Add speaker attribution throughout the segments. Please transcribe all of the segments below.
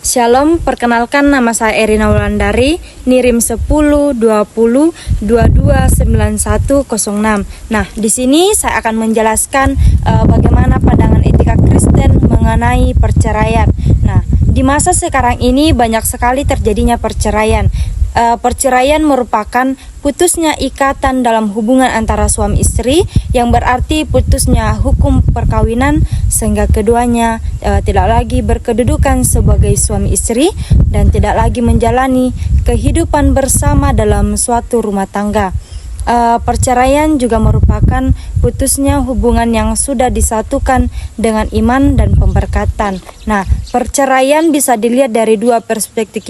Speaker 1: Shalom, perkenalkan nama saya Erina Wulandari, NIRIM 10 20 22 91 06. Nah, di sini saya akan menjelaskan bagaimana pandangan etika Kristen mengenai perceraian. Nah, di masa sekarang ini banyak sekali terjadinya perceraian. Perceraian merupakan putusnya ikatan dalam hubungan antara suami istri, yang berarti putusnya hukum perkawinan sehingga keduanya tidak lagi berkedudukan sebagai suami istri dan tidak lagi menjalani kehidupan bersama dalam suatu rumah tangga. Perceraian juga merupakan putusnya hubungan yang sudah disatukan dengan iman dan pemberkatan. Nah, perceraian bisa dilihat dari dua perspektif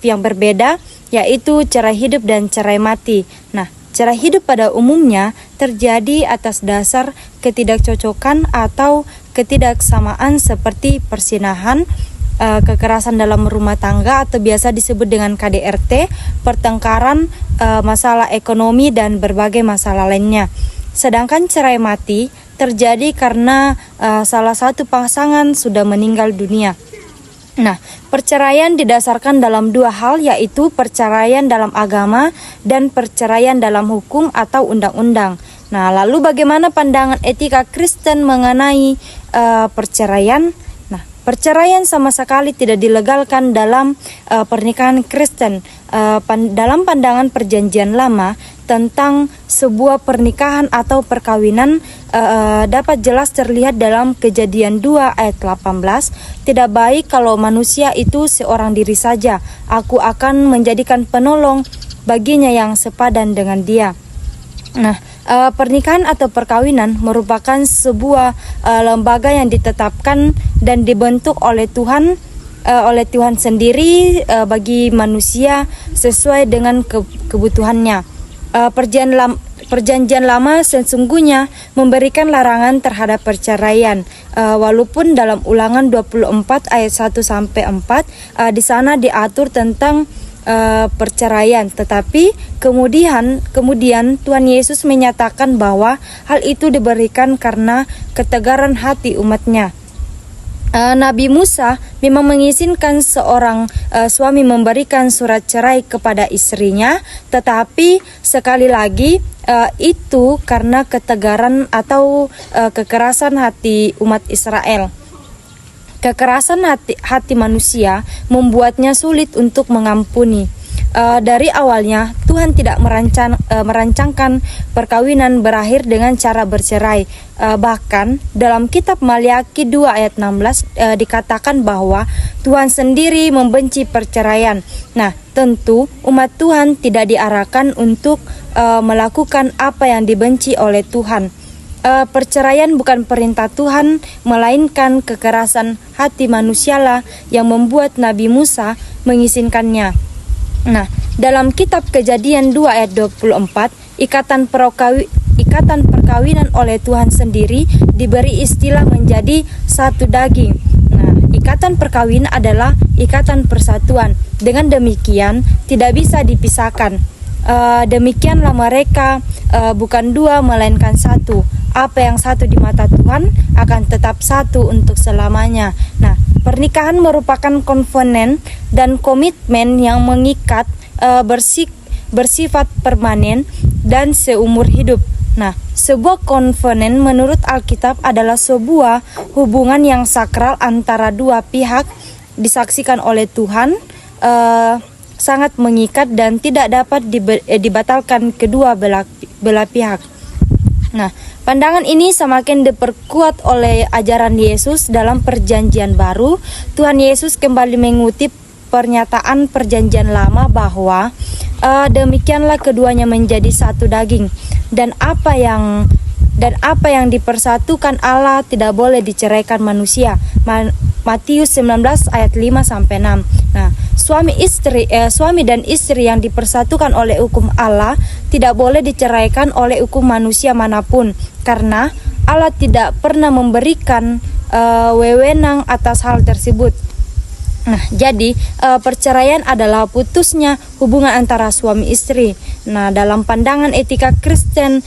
Speaker 1: yang berbeda, yaitu cerai hidup dan cerai mati. Nah, cerai hidup pada umumnya terjadi atas dasar ketidakcocokan atau ketidaksamaan seperti persinahan, kekerasan dalam rumah tangga atau biasa disebut dengan KDRT, pertengkaran, masalah ekonomi dan berbagai masalah lainnya. Sedangkan cerai mati terjadi karena salah satu pasangan sudah meninggal dunia. Nah, perceraian didasarkan dalam dua hal, yaitu perceraian dalam agama dan perceraian dalam hukum atau undang-undang. Nah, lalu bagaimana pandangan etika Kristen mengenai perceraian? Nah, perceraian sama sekali tidak dilegalkan dalam pernikahan Kristen. Dalam pandangan Perjanjian Lama tentang sebuah pernikahan atau perkawinan dapat jelas terlihat dalam Kejadian 2 ayat 18. Tidak baik kalau manusia itu seorang diri saja. Aku akan menjadikan penolong baginya yang sepadan dengan dia. Nah, pernikahan atau perkawinan merupakan sebuah lembaga yang ditetapkan dan dibentuk oleh Tuhan sendiri bagi manusia sesuai dengan kebutuhannya. Perjanjian Lama sesungguhnya memberikan larangan terhadap perceraian, walaupun dalam Ulangan 24 ayat 1 sampai 4 di sana diatur tentang perceraian, tetapi kemudian Tuhan Yesus menyatakan bahwa hal itu diberikan karena ketegaran hati umatnya. Nabi Musa memang mengizinkan seorang suami memberikan surat cerai kepada istrinya, tetapi sekali lagi itu karena ketegaran atau kekerasan hati umat Israel. Kekerasan hati manusia membuatnya sulit untuk mengampuni. Dari awalnya Tuhan tidak merancangkan perkawinan berakhir dengan cara bercerai. Bahkan dalam kitab Maliaki 2 ayat 16 dikatakan bahwa Tuhan sendiri membenci perceraian. Nah, tentu umat Tuhan tidak diarahkan untuk melakukan apa yang dibenci oleh Tuhan. Perceraian bukan perintah Tuhan, melainkan kekerasan hati manusialah yang membuat Nabi Musa mengizinkannya. Nah, dalam kitab Kejadian 2 ayat 24, ikatan perkawinan oleh Tuhan sendiri diberi istilah menjadi satu daging. Nah, ikatan perkawinan adalah ikatan persatuan. Dengan demikian, tidak bisa dipisahkan. Demikianlah mereka bukan dua melainkan satu. Apa yang satu di mata Tuhan akan tetap satu untuk selamanya. Nah, pernikahan merupakan kovenant dan komitmen yang mengikat, bersifat permanen dan seumur hidup. Nah, sebuah kovenant menurut Alkitab adalah sebuah hubungan yang sakral antara dua pihak, disaksikan oleh Tuhan, sangat mengikat dan tidak dapat dibatalkan kedua belah pihak. Nah, pandangan ini semakin diperkuat oleh ajaran Yesus dalam Perjanjian Baru. Tuhan Yesus kembali mengutip pernyataan Perjanjian Lama bahwa demikianlah keduanya menjadi satu daging, dan apa yang dipersatukan Allah tidak boleh diceraikan manusia. Matius 19 ayat 5 sampai 6. Nah, suami dan istri yang dipersatukan oleh hukum Allah tidak boleh diceraikan oleh hukum manusia manapun, karena Allah tidak pernah memberikan wewenang atas hal tersebut. Nah, jadi perceraian adalah putusnya hubungan antara suami istri. Nah, dalam pandangan etika Kristen,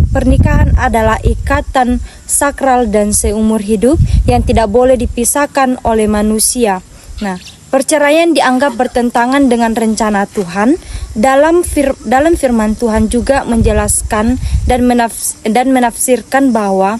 Speaker 1: pernikahan adalah ikatan sakral dan seumur hidup yang tidak boleh dipisahkan oleh manusia. Nah, perceraian dianggap bertentangan dengan rencana Tuhan. Dalam firman Tuhan juga menjelaskan dan menafsirkan bahwa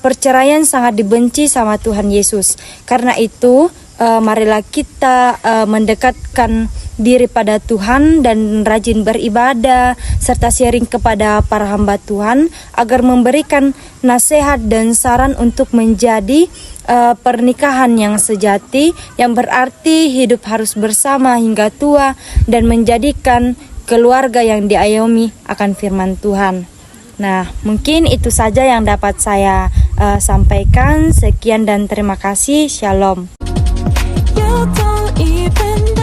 Speaker 1: perceraian sangat dibenci sama Tuhan Yesus. Karena itu, marilah kita mendekatkan diri pada Tuhan dan rajin beribadah serta sharing kepada para hamba Tuhan agar memberikan nasihat dan saran untuk menjadi pernikahan yang sejati, yang berarti hidup harus bersama hingga tua dan menjadikan keluarga yang diayomi akan firman Tuhan. Nah, mungkin itu saja yang dapat saya sampaikan. Sekian dan terima kasih. Shalom. You don't even